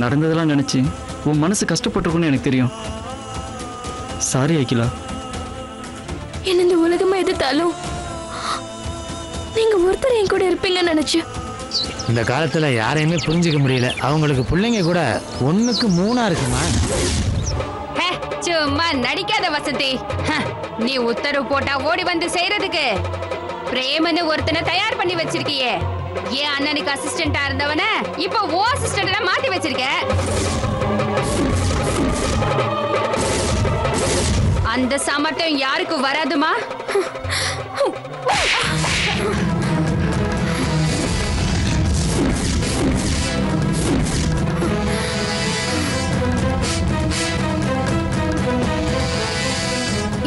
நடந்ததெல்லாம் நினைச்சு உன் மனசு கஷ்டப்பட்டிருக்குன்னு எனக்கு தெரியும். சாரி அகிலா. என்ன இந்த உலகமா எதிர்த்தாலும் நீங்க ஒருத்தர் என் கூட இருப்பீங்கன்னு நினைச்சு. இந்த காலத்துல யாரையுமே புரிஞ்சுக்க முடியல. அவங்களுக்கு பிள்ளைங்க கூட 1க்கு 3 இருக்குமா? சும்மா நடிக்காத வசந்தி. நீ உத்தரவு போட்டா ஓடி வந்து செய்யறதுக்கு பிரேமன்னு ஒருத்தனை தயார் பண்ணி வச்சிருக்கியே. ஏன் அண்ணனுக்கு அசிஸ்டண்டா இருந்தவன இப்ப ஓ அசிஸ்டண்டா மாத்தி வச்சிருக்க. அந்த சமட்டம் யாருக்கு வராதுமா?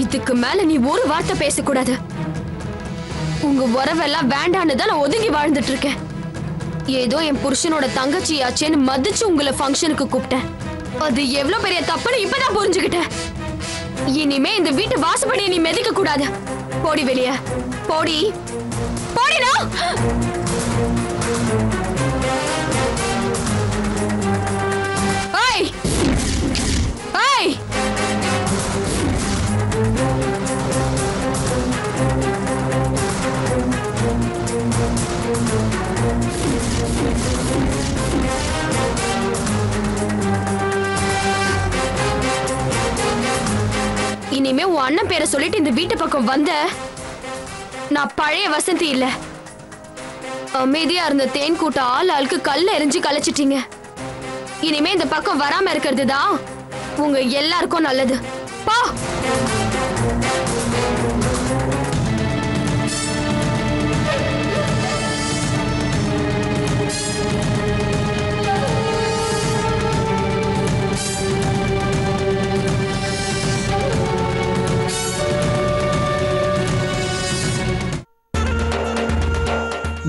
இதுக்கு மேல நீ ஒரு வார்த்தை பேசக்கூடாது. உங்க உறவெல்லாம் வேண்டான்னு தான் நான் ஒதுங்கி வாழ்ந்துட்டு இருக்கேன். ஏதோ என் புருஷனோட தங்கச்சியாச்சேன்னு மதிச்சு உங்களை ஃபங்க்ஷனுக்கு கூப்பிட்டேன். அது எவ்வளவு பெரிய தப்புன்னு இப்பதான் புரிஞ்சுக்கிட்டேன். இனிமே இந்த வீட்டு வாசப்படியை நீ மிதிக்க கூடாது. போடி வெளிய, போடி போடினா. ஏய் ஏய், இனிமே உன் அண்ணன் பேரை சொல்லிட்டு இந்த வீட்டு பக்கம் வந்த நான் பழைய வசந்தி இல்ல. அமைதியா இருந்த தேன் கூட்ட ஆளுக்கு கல்ல எரிஞ்சு கலைச்சிட்டீங்க. இனிமே இந்த பக்கம் வராம இருக்கிறது தான் உங்க எல்லாருக்கும் நல்லது. பா.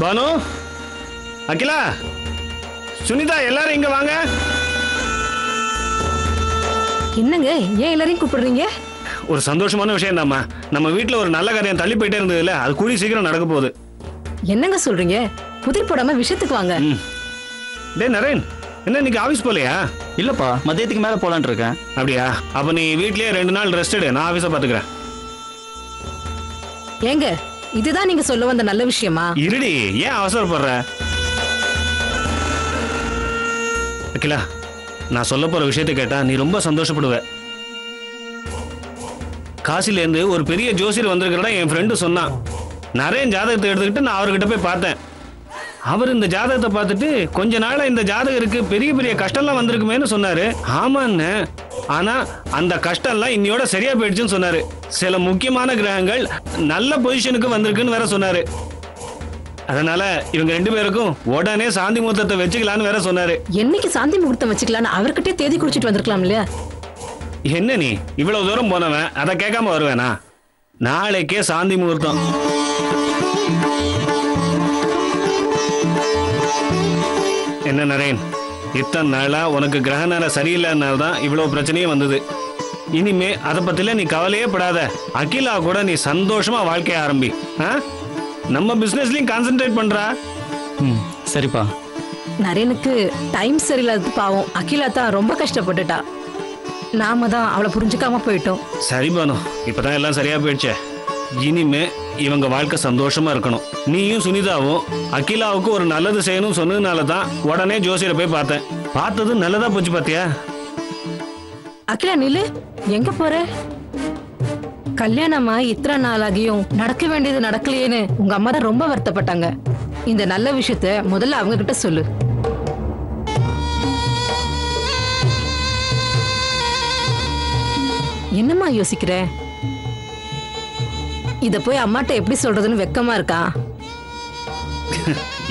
பானு, அகிலா, சுனிதா, எல்லாரும் இங்க வாங்க. என்னங்க, ஏன் எல்லாரையும் கூப்பிடுறீங்க? ஒரு சந்தோஷமான விஷயம் தாம்மா. நம்ம வீட்டுல ஒரு நல்ல காரியம் தள்ளி போயிட்டே இருந்ததுல, அது கூடி சீக்கிரம் நடக்க போகுது. என்னங்க சொல்றீங்க? புதிர் போடாம விஷயத்துக்கு வாங்க. டேய் நரேன், என்ன இன்னைக்கு ஆபீஸ் போலையா? இல்லப்பா, மதியத்துக்கு மேல போலான் இருக்கேன். அப்படியா? அப்ப நீ வீட்லயே 2 நாள் ரெஸ்ட் எடு, நான் ஆபீஸ பாத்துக்கிறேன். ஏங்க, இதுதான் நீங்க சொல்ல வந்த நல்ல விஷயமா? இருடி, ஏன் அவசரப்படுற? அகிலா, நான் சொல்ல போற விஷயத்தை கேட்டா நீ ரொம்ப சந்தோஷப்படுவ. காசில இருந்து ஒரு பெரிய ஜோசியர் வந்திருக்கிறதா என் ஃப்ரெண்டு சொன்னான். நிறைய ஜாதகத்தை எடுத்துக்கிட்டு நான் அவர்கிட்ட போய் பார்த்தேன். அவர் இந்த ஜாதகத்தை பார்த்துட்டு கொஞ்ச நாளா இந்த ஜாதகருக்கு பெரிய பெரிய கஷ்டம்லாம் வந்திருக்குமேன்னு சொன்னாரு. ஆமான்னு, ஆனா அந்த கஷ்டம்லாம் இன்னையோட சரியா போயிடுச்சுன்னு சொன்னாரு. சில முக்கியமான கிரகங்கள் நல்ல பொசிஷனுக்கு வந்திருக்குன்னு வேற சொன்னாரு. அதனால இவங்க 2 பேருக்கும் உடனே சாந்தி முகூர்த்தத்தை வச்சுக்கலான்னு வேற சொன்னாரு. என்னைக்கு சாந்தி முகூர்த்தம் வச்சுக்கலான்னு அவர்கிட்ட தேதி குறிச்சிட்டு வந்திருக்கலாம் இல்லையா? என்ன நீ இவ்வளவு தூரம் போனவன் அதை கேட்காம வருவேனா? நாளைக்கே சாந்தி முகூர்த்தம். என்ன நரேன், இத்தனை நாளா உனக்கு கிரக நேரம் சரியில்லைனால்தான் இவ்வளவு பிரச்சனையும் வந்தது. இனிமே அதை பத்தில நீ கவலையே படாத. அகிலா கூட நீ சந்தோஷமா வாழ்க்கைய ஆரம்பி. நம்ம பிசினஸ்லயும் கான்சென்ட்ரேட் பண்றா. சரிப்பா. நரேனுக்கு டைம் சரியில்லாதது பாவம். அகிலா தான் ரொம்ப கஷ்டப்பட்டுட்டா. நாம தான் அவளை புரிஞ்சுக்காம போயிட்டோம். சரி பானு, இப்பதான் எல்லாம் சரியா போயிடுச்சே. இனிமே இவங்க வாழ்க்கை சந்தோஷமா இருக்கணும். நீயும் சுனிதாவும் அகிலாவுக்கு ஒரு நல்லது செய்யணும் சொன்னதுனால தான் உடனே ஜோசியரை போய் பார்த்தேன். பார்த்தது நல்லதா போச்சு பாத்தியா? அகிலா நில்லு, எங்க போற? கல்யாணமா இத்தனை நாளாகியும் நடக்க வேண்டியது நடக்கலையேன்னு உங்க அம்மா தான் ரொம்ப வருத்தப்பட்டாங்க. இந்த நல்ல விஷயத்த முதல்ல அவங்க கிட்ட சொல்லு. என்னம்மா யோசிக்கிற? இத போய் அம்மாட்ட எப்படி சொல்றதுன்னு வெக்கமா இருக்கா?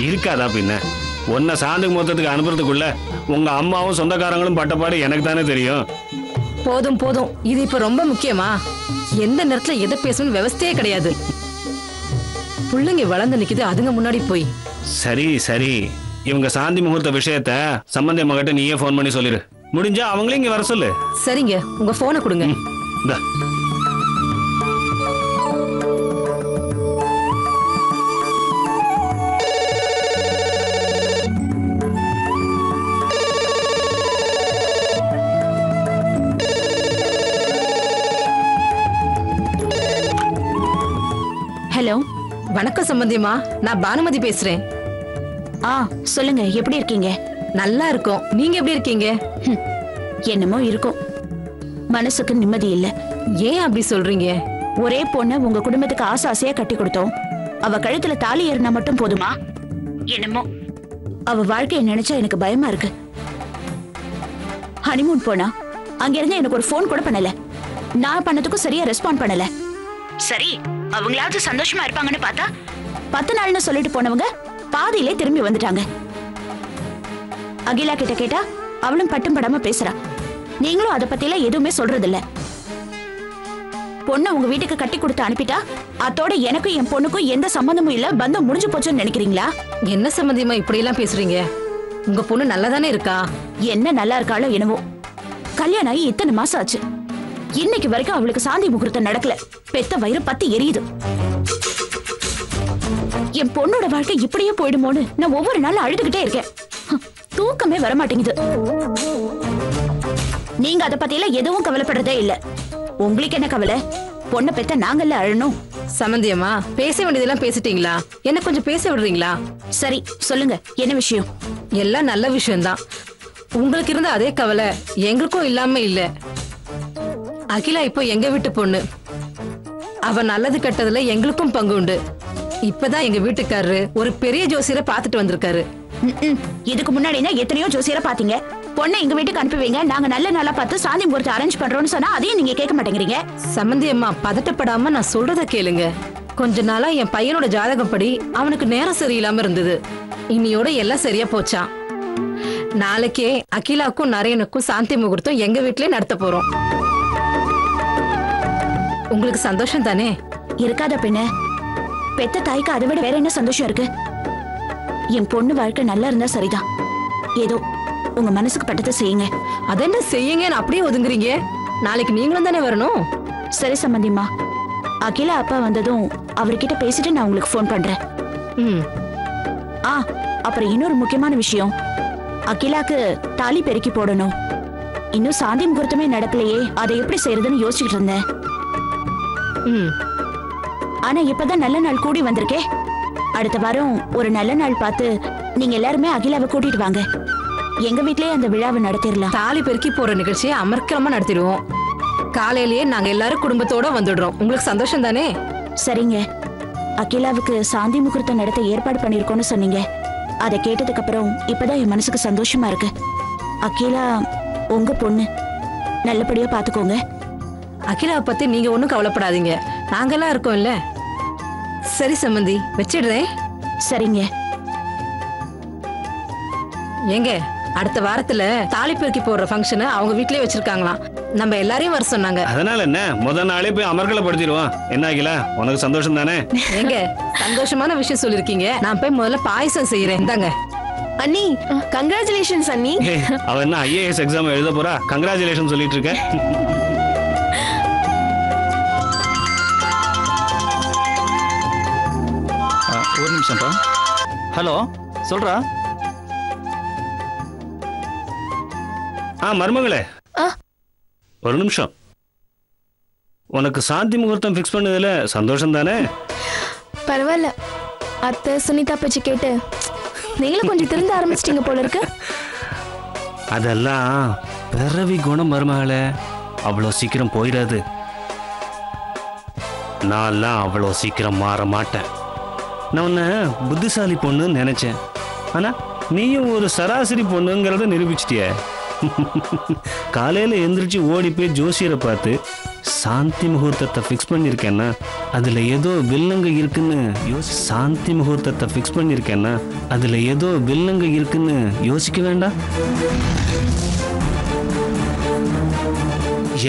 இருக்காதா பின்ன? உன்னை சாந்தி முகூர்த்தத்துக்கு அனுப்புறதுக்குள்ள உங்க அம்மாவும் சொந்தக்காரங்களும் பட்டப்பாடு எனக்கு தானே தெரியும். போதும் போதும், இது இப்ப ரொம்ப முக்கியமா? எந்த நேரத்துல எதை பேசணும்னு விவஸ்தையே கிடையாது. பிள்ளைங்க வளர்ந்து நிக்குது, அதுங்க முன்னாடி போய். சரி சரி, இவங்க சாந்தி முகூர்த்த விஷயத்த சம்பந்தி மகிட்ட நீயே போன் பண்ணி சொல்லிரு. முடிஞ்சா அவங்களையும் இங்க வர சொல்லு. சரிங்க, உங்க போனை கொடுங்க. வணக்கம் சம்பந்தியம்மா, நான் பானுமதி பேசுறேன். சொல்லுங்க, எப்படி இருக்கீங்க? நல்லா இருக்கோம். நீங்க எப்படி இருக்கீங்க? என்னமோ இருக்கும், மனசுக்கு நிம்மதி இல்ல. ஏன் அப்படி சொல்றீங்க? ஒரே பொண்ணு உங்க குடும்பத்துக்கு ஆசை ஆசையா கட்டி கொடுத்தோம். அவ கழுத்துல தாலி ஏறினா மட்டும் போதுமா? என்னமோ அவ வாழ்க்கையை நினைச்சா எனக்கு பயமா இருக்கு. ஹனிமூன் போனா அங்க இருந்து எனக்கு ஒரு போன் கூட பண்ணல. நான் பண்ணதுக்கும் சரியா ரெஸ்பாண்ட் பண்ணல. சரி, அவங்களாவது சந்தோஷமா இருப்பாங்கன்னு பார்த்தா 10 நாள்னு சொல்லிட்டு போனவங்க பாதியிலே திரும்பி வந்துட்டாங்க. அகிலா கிட்ட கேட்டா அவளும் பட்டும் படாம பேசுறா. நீங்களும் அதை பத்திலாம் எதுவுமே சொல்றது இல்ல. பொண்ணை உங்க வீட்டுக்கு கட்டி கொடுத்து அனுப்பிட்டா அதோட எனக்கும் என் பொண்ணுக்கும் எந்த சம்பந்தமும் இல்ல, பந்தம் முடிஞ்சு போச்சுன்னு நினைக்கிறீங்களா? என்ன சம்பந்தியம்மா இப்படி எல்லாம் பேசுறீங்க? உங்க பொண்ணு நல்லாதானே இருக்கா? என்ன நல்லா இருக்காளோ என்னவோ, கல்யாணம் ஆகி இத்தனை மாசம் ஆச்சு, இன்னைக்கு வரைக்கும் அவளுக்கு சாந்தி முகூர்த்தம் நடக்கல. பெத்த வயிறு பத்தி எரியுது. என் பொண்ணோட வாழ்க்கை இப்படியே போயிடுமோன்னு நான் ஒவ்வொரு நாளும் அழுதுகிட்டே இருக்கேன். தூக்கமே வரமாட்டேங்குது. நீங்க அதை பத்தி எல்லாம் எதுவும் கவலைப்படுறதே இல்ல. உங்களுக்கு என்ன கவலை? பொண்ணை பெத்த நாங்கல்ல அழணும். சம்பந்தியம்மா, பேச வேண்டியதெல்லாம் பேசிட்டீங்களா? என்ன கொஞ்சம் பேச விடுறீங்களா? சரி, சொல்லுங்க, என்ன விஷயம்? எல்லாம் நல்ல விஷயம்தான். உங்களுக்கு இருந்த அதே கவலை எங்களுக்கும் இல்லாம இல்ல. அகிலா இப்போ எங்க வீட்டு பொண்ணு. அவ நல்லது கெட்டதுல எங்களுக்கும் பங்கு உண்டு. இப்பதான் எங்க வீட்டுக்காரரு ஒரு பெரிய ஜோசியரை பாத்துட்டு வந்திருக்காரு. இதுக்கு முன்னாடினா எத்தனையோ ஜோசியரை பாத்தீங்க. பொண்ணை எங்க வீட்டுக்கு அனுப்புவீங்க, நாங்க நல்ல நாளா பார்த்து சாந்தி முகூர்த்தம் அரேஞ்ச் பண்றோம்னு சொன்னா அதையும் நீங்க கேட்க மாட்டேங்கிறீங்க. சம்பந்தியம்மா, பதட்டப்படாம நான் சொல்றத கேளுங்க. கொஞ்ச நாளா என் பையனோட ஜாதகப்படி அவனுக்கு நேரம் சரியில்லாம இருந்தது. இன்னியோட எல்லாம் சரியா போச்சான். நாளைக்கே அகிலாக்கும் நரேனுக்கும் சாந்தி முகூர்த்தம் எங்க வீட்லயே நடத்த போறோம். உங்களுக்கு சந்தோஷம் தானே? இருக்காத பின்ன, பெத்த தாய்க்கு அதை விட வேற என்ன சந்தோஷம் இருக்கு? என் பொண்ணு வாழ்க்கை நல்லா இருந்தா சரிதான். ஏதோ உங்க மனசுக்கு பட்டதை செய்யுங்க. அதென்ன செய்யுங்கன்னு அப்படியே ஒதுங்குறீங்க? நாளைக்கு நீங்களும் தானே வரணும். சரி சம்பந்தியம்மா, அகிலா அப்பா வந்ததும் அவர்கிட்ட பேசிட்டு நான் உங்களுக்கு போன் பண்றேன். அப்புறம் இன்னொரு முக்கியமான விஷயம், அகிலாக்கு தாலி பெருக்கி போடணும். இன்னும் சாந்தி முகூர்த்தமே நடக்கலையே, அதை எப்படி செய்யறதுன்னு யோசிச்சுட்டு இருந்தேன். ஆனா இப்பதான் நல்ல நாள் கூடி வந்திருக்கே. அடுத்த வாரம் ஒரு நல்ல நாள் பார்த்து நீங்க எல்லாருமே அகிலாவை கூட்டிட்டு வாங்க. எங்க வீட்லயே அந்த விழாவை நடத்திடலாம். தாலி பெருக்கி போற நிகழ்ச்சியை அமர்க்கலமா நடத்திடுவோம். காலையிலேயே நாங்க எல்லாரும் குடும்பத்தோட வந்துடுறோம். உங்களுக்கு சந்தோஷம் தானே? சரிங்க. அகிலாவுக்கு சாந்தி முகூர்த்தம் நடத்த ஏற்பாடு பண்ணிருக்கோம்னு சொன்னீங்க. அதை கேட்டதுக்கு அப்புறம் இப்பதான் என் மனசுக்கு சந்தோஷமா இருக்கு. அகிலா உங்க பொண்ணு, நல்லபடியா பாத்துக்கோங்க. அகிலாவை பத்தி நீங்க ஒண்ணும் கவலைப்படாதீங்க, நாங்கெல்லாம் இருக்கோம் இல்ல. சரி சம்பந்தி, வச்சிடுறேன். சரிங்க. ஏங்க, அடுத்த வாரத்துல தாலி பெருக்கி போடுற ஃபங்க்ஷனை அவங்க வீட்லயே வச்சிருக்காங்களாம். நம்ம எல்லாரையும் வர சொன்னாங்க. அதனால என்ன, முதல் நாளே போய் அமர்கலப்படுத்திடுவோம். என்ன அகிலா, உனக்கு சந்தோஷம் தானே? ஏங்க, சந்தோஷமான விஷயம் சொல்லிருக்கீங்க. நான் போய் முதல்ல பாயசம் செய்யறேன். இந்தாங்க. அண்ணி, கங்க்ராச்சுலேஷன்ஸ் அண்ணி. அவ என்ன ஐஏஎஸ் எக்ஸாம் எழுத போறா? கங்க்ராச்சுலேஷன் சொல்லிட்டு இருக்க. ஒரு நிமிஷம்ப்பா. ஹலோ, சொல்றா. மருமகளே, ஒரு நிமிஷம். உனக்கு சாந்தி முகூர்த்தம் ஃபிக்ஸ் பண்ணதுல சந்தோஷம் தானே? பரவாயில்ல, அத்தை சுனிதா பேச்சு கேட்டு நீங்களும் கொஞ்சம் திருந்த ஆரம்பிச்சிட்டீங்க போல இருக்கு. அதெல்லாம் பிறவி குணம் மருமகளே, அவ்வளோ சீக்கிரம் போயிடாது. நான்லாம் அவ்வளோ சீக்கிரம் மாற மாட்டேன். நான் உன்னை புத்திசாலி பொண்ணுன்னு நினைச்சேன். ஆனா நீயும் ஒரு சராசரி பொண்ணுங்கிறத நிரூபிச்சிட்டிய. காலையில எந்திரிச்சு ஓடி போய் ஜோசியரை பார்த்து சாந்தி முகூர்த்தத்தை ஃபிக்ஸ் பண்ணியிருக்கேன்னா அதுல ஏதோ வில்லங்க இருக்குன்னு சாந்தி முகூர்த்தத்தை ஃபிக்ஸ் பண்ணியிருக்கேன்னா அதுல ஏதோ வில்லங்க இருக்குன்னு யோசிக்க வேண்டாம்.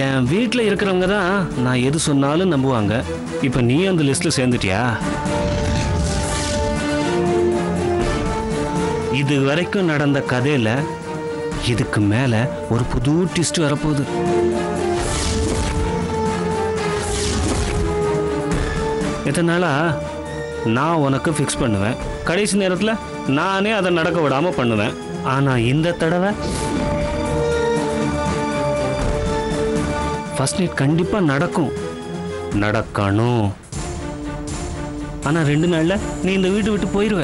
என் வீட்டில் இருக்கிறவங்க தான் நான் எது சொன்னாலும் நம்புவாங்க. இப்போ நீ அந்த லிஸ்ட்ல சேர்ந்துட்டியா? இது வரைக்கும் நடந்த கதையில இதுக்கு மேல ஒரு புது ட்விஸ்ட் வரப்போகுது. இதனால நான் உனக்கு ஃபிக்ஸ் பண்ணுவேன். கடைசி நேரத்தில் நானே அதை நடக்க விடாம பண்ணுவேன். ஆனா இந்த தடவை ஃபர்ஸ்ட் நைட் கண்டிப்பா நடக்கும், நடக்கணும். ஆனா 2 நாள்ல நீ இந்த வீட்டை விட்டு போயிருவ.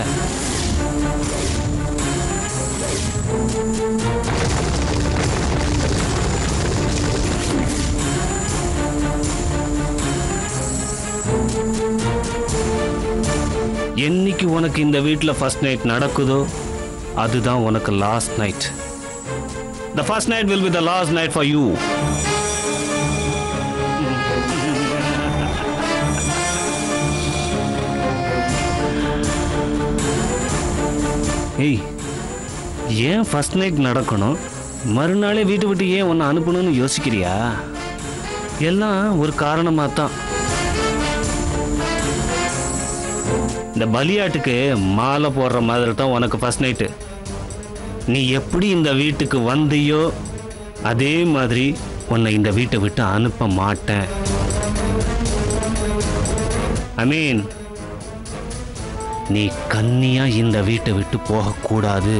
என்னைக்கு உனக்கு இந்த வீட்டில் ஃபர்ஸ்ட் நைட் நடக்குதோ அதுதான் உனக்கு last night. The first night will be the last night for you. ஏய், ஏன் ஃபர்ஸ்ட் நைட் நடக்கணும், மறுநாளே வீட்டை விட்டு ஏன் உன்னை அனுப்பணும்னு யோசிக்கிறியா? எல்லாம் ஒரு காரணமாக தான். இந்த பலியாட்டுக்கு மாலை போடுற மாதிரி தான் உனக்கு ஃபர்ஸ்ட் நைட்டு. நீ எப்படி இந்த வீட்டுக்கு வந்தியோ அதே மாதிரி உன்னை இந்த வீட்டை விட்டு அனுப்ப மாட்டேன். ஐ மீன், நீ கன்னியா இந்த வீட்டை விட்டு போகக்கூடாது.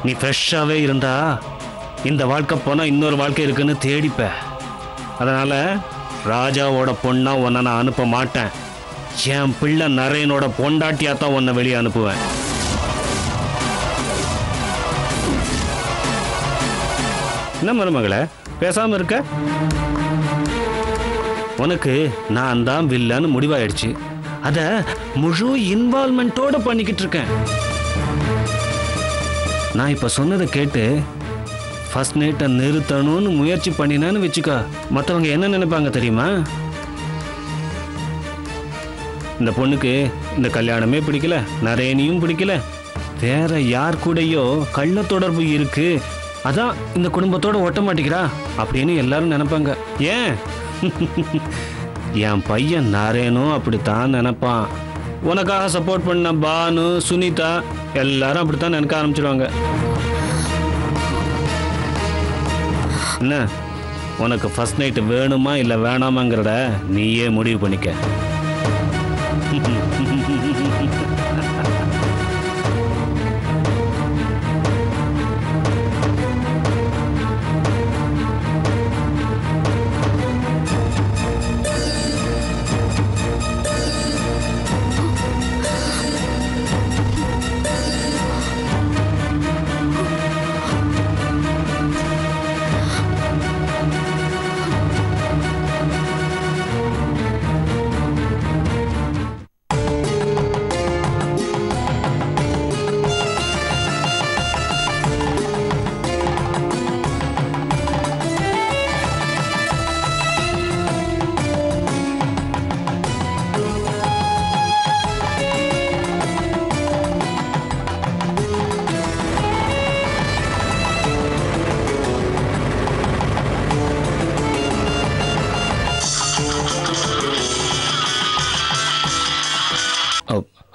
நீ ஃப்ரெஷ்ஷாகவே இருந்தா இந்த வாழ்க்கை போனால் இன்னொரு வாழ்க்கை இருக்குன்னு தேடிப்ப. அதனால ராஜாவோட பொண்ணா உன்னை நான் அனுப்ப மாட்டேன். என் பிள்ளை நரேனோட பொண்டாட்டியா தான் உன்னை வெளியே அனுப்புவேன். என்ன மருமகளே பேசாம இருக்க? உனக்கு நான் தான் வில்லன்னு முடிவாயிடுச்சு. அத முழு இன்வால்மெண்டோட பண்ணிக்கிட்டு இருக்கேன். நான் இப்ப சொன்னதை கேட்டு ஃபர்ஸ்ட் நைட்டை நிறுத்தணும்னு முயற்சி பண்ணினான்னு வச்சுக்கோ, மற்றவங்க என்ன நினைப்பாங்க தெரியுமா? இந்த பொண்ணுக்கு இந்த கல்யாணமே பிடிக்கல, நரேனியும் பிடிக்கல, வேற யார் கூடயோ கள்ள தொடர்பு இருக்கு, அதான் இந்த குடும்பத்தோட ஒட்ட மாட்டேங்கிறா அப்படின்னு எல்லாரும் நினைப்பாங்க. ஏன் என் பையன் நரேனும் அப்படித்தான் நினைப்பான். உனக்காக சப்போர்ட் பண்ண பானு, சுனிதா எல்லாரும் அப்படித்தான் நினைக்க ஆரம்பிச்சிடுவாங்க. என்ன, உனக்கு ஃபர்ஸ்ட் நைட் வேணுமா இல்லை வேணாமாங்கிறத நீயே முடிவு பண்ணிக்க.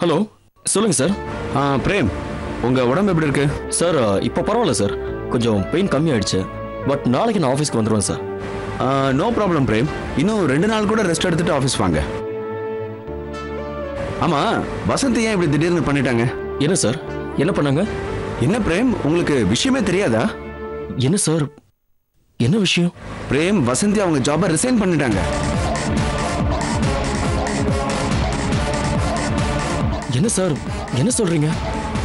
ஹலோ, சொல்லுங்க சார். பிரேம், உங்க உடம்பு எப்படி இருக்கு சார்? இப்போ பரவாயில்ல சார், கொஞ்சம் பெயின் கம்மியாயிடுச்சு. பட் நாளைக்கு நான் ஆஃபீஸ்க்கு வந்துடுவேன் சார். நோ ப்ராப்ளம் பிரேம், இன்னும் 2 நாள் கூட ரெஸ்ட் எடுத்துட்டு ஆஃபீஸ் வாங்க. ஆமா, வசந்த் ஏன் இப்படி திடீர்னு பண்ணிட்டாங்க? என்ன சார், என்ன பண்ணாங்க? என்ன பிரேம், உங்களுக்கு விஷயமே தெரியாதா? என்ன சார், என்ன விஷயம்? பிரேம், வசந்தி அவங்க ஜாபை ரிசைன் பண்ணிட்டாங்க. என்ன சார், என்ன சொல்றீங்க?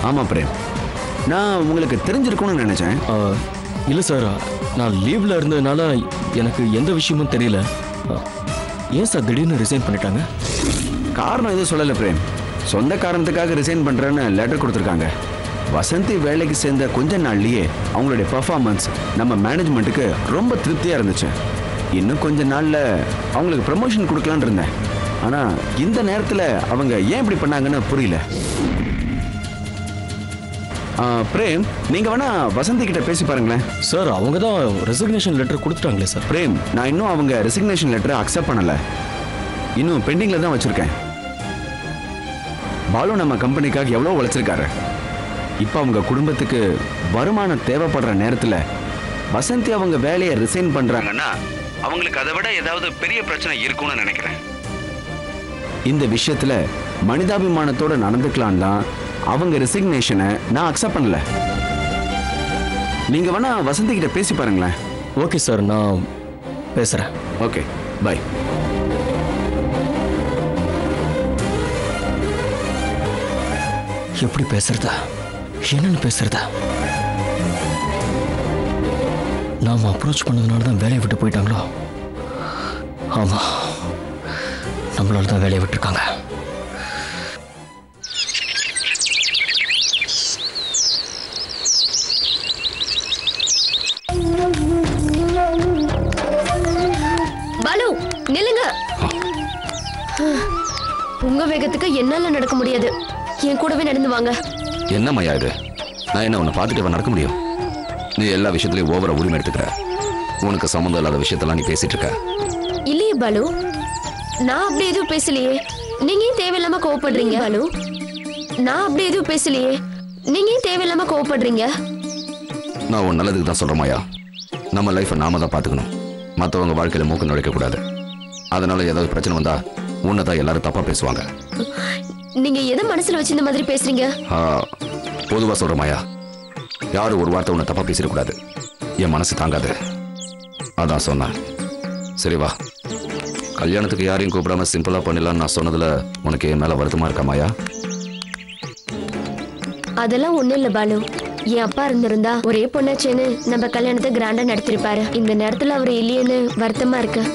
ஆமா பிரேம், நான் உங்களுக்கு தெரிஞ்சிருக்கும்னு நினைச்சேன். இல்லை சார், நான் லீவ்ல இருந்ததுனால எனக்கு எந்த விஷயமும் தெரியல. ஏன் சார் திடீர்னு ரிசைன் பண்ணிட்டாங்க? காரணம் எதுவும் சொல்லலை பிரேம், சொந்த காரணத்துக்காக ரிசைன் பண்றேன்னு லெட்டர் கொடுத்துருக்காங்க. வசந்தி வேலைக்கு சேர்ந்த கொஞ்ச நாள்லயே அவங்களுடைய பெர்ஃபார்மன்ஸ் நம்ம மேனேஜ்மெண்ட்டுக்கு ரொம்ப திருப்தியா இருந்துச்சு. இன்னும் கொஞ்ச நாள்ல அவங்களுக்கு ப்ரமோஷன் கொடுக்கலான்னு இருந்தேன். ஆனா இந்த நேரத்துல அவங்க ஏன் இப்படி பண்ணாங்கன்னு புரியல. பிரேம், நீங்க வேணா வசந்தி கிட்ட பேசி பாருங்களேன். சார், அவங்க தான் ரெசிக்னேஷன் லெட்டர் கொடுத்துட்டாங்களே சார். பிரேம், நான் இன்னும் அவங்க ரெசிக்னேஷன் லெட்டரை அக்செப்ட் பண்ணல, இன்னும் பெண்டிங்ல தான் வச்சிருக்கேன். பாலு நம்ம கம்பெனிக்காக எவ்வளோ உழைச்சிருக்காரு. இப்போ அவங்க குடும்பத்துக்கு வருமானம் தேவைப்படுற நேரத்தில் வசந்தி அவங்க வேலையை ரிசைன் பண்றாங்கன்னா அவங்களுக்கு அதை விட ஏதாவது பெரிய பிரச்சனை இருக்கும்னு நினைக்கிறேன். இந்த விஷயத்துல மனிதாபிமானத்தோட நடந்துக்கலாம் தான் அவங்க ரெசிக்னேஷனை நான் அக்செப்ட் பண்ணல. நீங்க வேணா வசந்தி கிட்ட பேசி பாருங்களேன். ஓகே சார், நான் பேசுறேன். Okay bye. எப்படி பேசுறதா, என்னன்னு பேசுறதா? நாம அப்ரோச் பண்ணதுனால தான் வேலையை விட்டு போயிட்டாங்களோ? ஆமா, நம்மளால தான் வேலையை விட்டுருக்காங்க. பாலு நில்லுங்க. உங்க வேகத்துக்கு என்னால நடக்க முடியாது. என் கூடவே நடந்து வாங்க. என்ன மையா இது? நான் என்ன உன்னை பார்த்துட்டு நடக்க முடியும்? நீ எல்லா விஷயத்துலயும் ஓவரா உரிமை எடுத்துக்கிற. உனக்கு சம்மந்தம் இல்லாத விஷயத்தெல்லாம் நீ பேசிட்டு இருக்க. இல்லையே பாலு, நான் அப்படி எதுவும் பேசலையே. நீங்க ஏன் தேவையில்லாம கோவப்படுறீங்க? பாலு, நான் அப்படி எதுவும் பேசலையே. நீங்க ஏன் தேவையில்லாம கோவப்படுறீங்க? நான் உன் நல்லதுக்கு தான் சொல்றேன் மாயா. நம்ம லைஃபை நாம தான் பார்த்துக்கணும். மற்றவங்க வாழ்க்கையில மூக்கு நுழைக்க கூடாது. அதனால ஏதாவது பிரச்சனை வந்தா உன்னை தான் எல்லாரும் தப்பா பேசுவாங்க. நீங்க எதை மனசுல வச்சு இந்த மாதிரி பேசுறீங்க? பொதுவா சொல்ற மாயா, யாரும் ஒரு வார்த்தை உன்னை தப்பா பேசிடக்கூடாது. என் மனசு தாங்காது, அதான் சொன்னேன். சரி வா, கல்யாணத்துக்கு யாரையும் கூப்பிடாம சிம்பிளா பண்ணிடலாம் நான் சொன்னதுல உனக்கு என் மேல வருத்தமா இருக்கா மாயா? அதெல்லாம் ஒண்ணும் இல்ல பாலு. என் அப்பா இருந்திருந்தா ஒரே பொண்ணாச்சேன்னு நம்ம கல்யாணத்தை கிராண்டா நடத்திருப்பாரு. இந்த நேரத்துல அவர் இல்லையேன்னு வருத்தமா இருக்கு.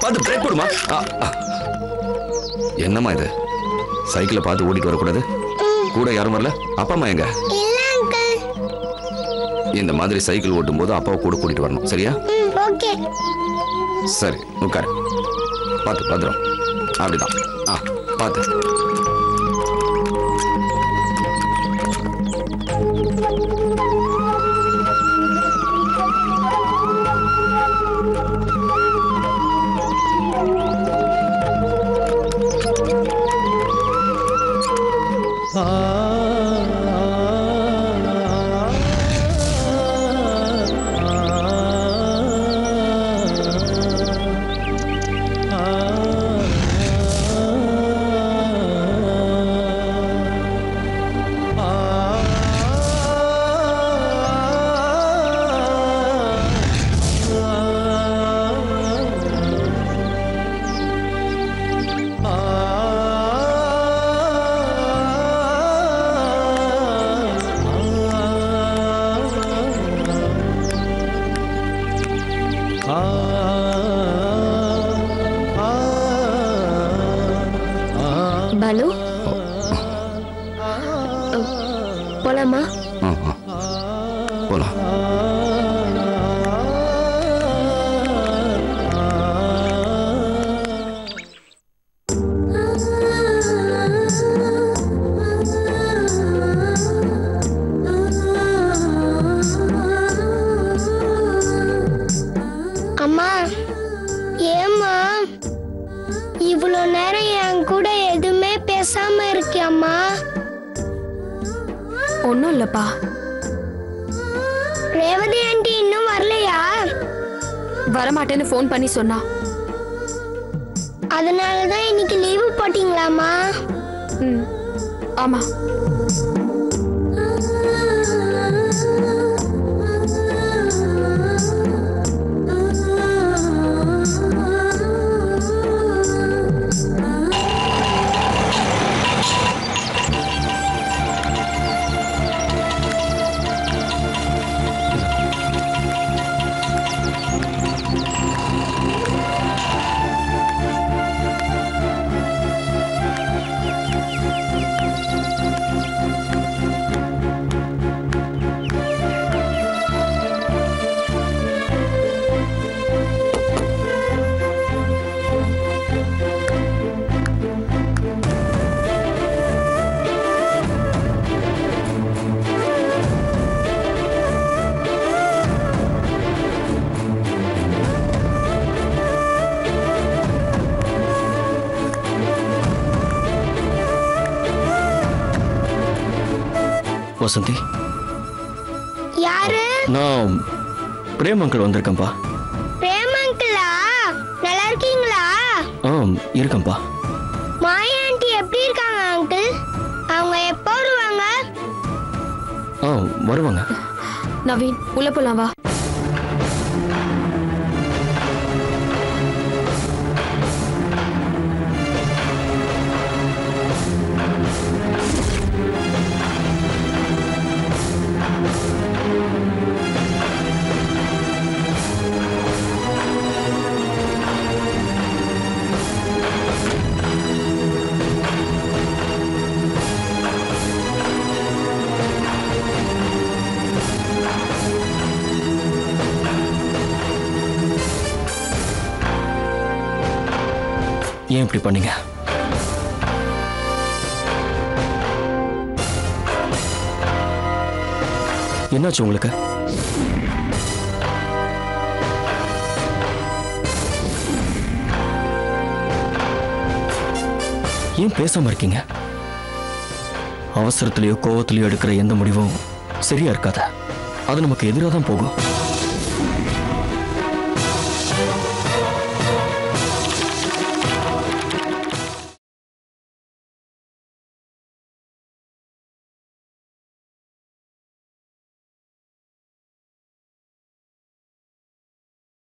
பார்த்து பிரேக் போடுமா. என்னம்மா இது? சைக்கிளை பார்த்து ஓடிட்டு வரக்கூடாது? கூட யாரும் வரல? அப்பா அம்மா எங்க? இந்த மாதிரி சைக்கிள் ஓட்டும் போது அப்பாவை கூட கூட்டிட்டு வரணும், சரியா? சரி, உட்காரு. பார்த்து பத்திரம். அப்படிதான். பார்த்து. பாலு, போலாமா? போலாம். அம்மா, ஏம்மா இவ்வளோ நேரம் என் கூட எதுவுமே பேசாம இருக்கியம்மா? ஒன்னும் இல்லப்பா. ரேவதி ஆண்டி இன்னும் வரலையா? வரமாட்டேன்னு ஃபோன் பண்ணி சொன்னா. அதனாலதான் இன்னைக்கு லீவு போட்டீங்களாமா? ஆமா. வசந்தி, யாரு? நான் பிரேம் அங்கிள் வந்திருக்கேன்ப்பா. பிரேம் அங்கிளா? நல்லா இருக்கீங்களா? இருக்கேன்ப்பா. மாயா ஆண்டி எப்படி இருக்காங்க அங்கிள்? அவங்க எப்போ வருவாங்க? வருவாங்க. நவீன் உள்ள போலாம் வா. ஏன் இப்படி பண்ணீங்க? என்னாச்சு உங்களுக்கு? ஏன் பேசாம இருக்கீங்க? அவசரத்திலேயோ கோவத்திலேயோ எடுக்கிற எந்த முடிவும் சரியா இருக்காது. அது நமக்கு எதிராக தான் போகும்.